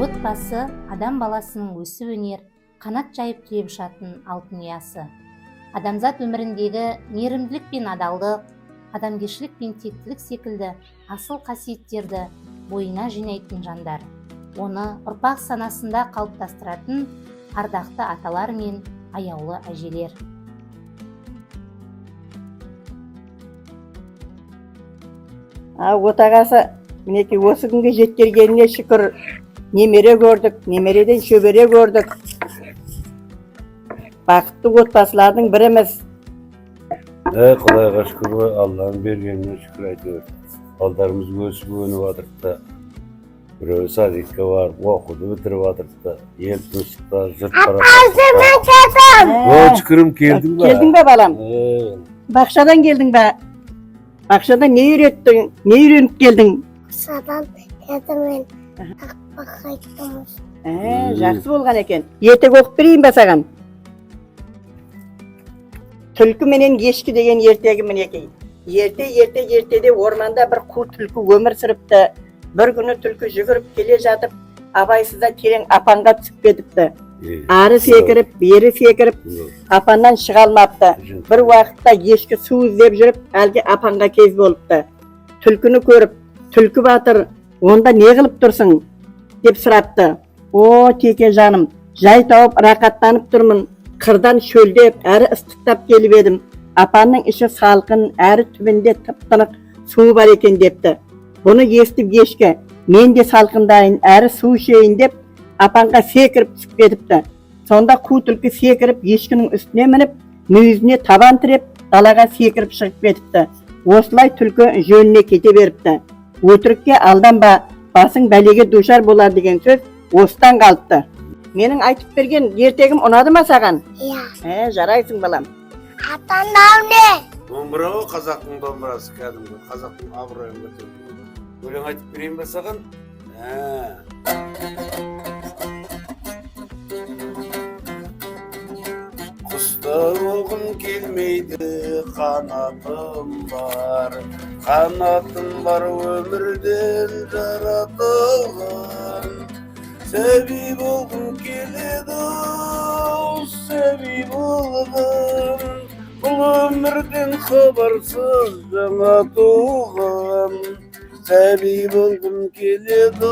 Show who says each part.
Speaker 1: Отбасы адам баласының өсіп өнер, қанат жайып түлеп ұшатын алтын ұясы. Адамзат өміріндегі мейірімділік пен адалдық, адамгершілік пен тектілік секілді асыл қасиеттерді бойына жинайтын жандар. Оны ұрпақ санасында қалыптастыратын ардақты аталар мен аяулы әжелер.
Speaker 2: Отағасы, мінекей осы күнге жеткергеніне шүкір, немере көрдік, немереден шөбере көрдік. Бақытты отбасылардың біріміз.
Speaker 3: Құдайға шүкір ғой, Алланың бергеніне шүкір айтып. Балдарымыз өсіп өніп жатырды. Біреуі садикке барып, оқуды бітіріп жатырды. Ел тыныштықта жұрт барады. Шүкірім, келдің бе?
Speaker 2: Келдің бе балам? Бақшадан келдің бе? Бақшада не үйреттің? Не үйреніп келдің?
Speaker 4: Бақшадан келдім мен. Тақпаққа айттымыз.
Speaker 2: Жақсы болған екен. Ертек оқып берейін бе саған? Түлкі менен ешкі деген ертегі мінекей. Ертеде орманда бір қу түлкі өмір сүріпті. Бір күні түлкі жүгіріп келе жатып, абайсызда терең апанға түсіп кетіпті. Ары секіріп, бері секіріп, апаннан шыға алмапты. Бір уақытта ешкі су іздеп жүріп, әлгі апанға кез болыпты. Түлкіні көріп, түлкі батыр, онда не қылып тұрсың? Деп сұрапты. О, теке жаным, жай тауып рақаттанып тұрмын. Қырдан шөлдеп, әрі ыстықтап келіп едім. Апанның іші салқын, әрі түбінде тып-тынық суы бар екен депті. Бұны естіп ешкі, мен де салқындайын, әрі су ішейін деп, апанға секіріп түсіп кетіпті. Сонда қу түлкі секіріп, ешкінің үстіне мініп, мүйізіне табан тіреп, далаға секіріп шығып кетіпті. Осылай түлкі жөніне кете беріпті. Өтірікке алданба, басың бәлеге душар болар деген сөз осыдан қалыпты. Менің айтып берген ертегім ұнады ма саған?
Speaker 4: Иә.
Speaker 2: Жарайсың балам.
Speaker 4: Атаңдау не?
Speaker 3: Домбыра ғой, қазақтың домбырасы кәдімгі, қазақтың абыройын көтерді. Өлең айтып берейін бе саған? Құста болғым келмейді, қанатым бар өмірден жаратылған. Сәби болғым келеді, сәби болғым, бұл өмірден хабарсыз жаңа туған. Сәби болғым келеді,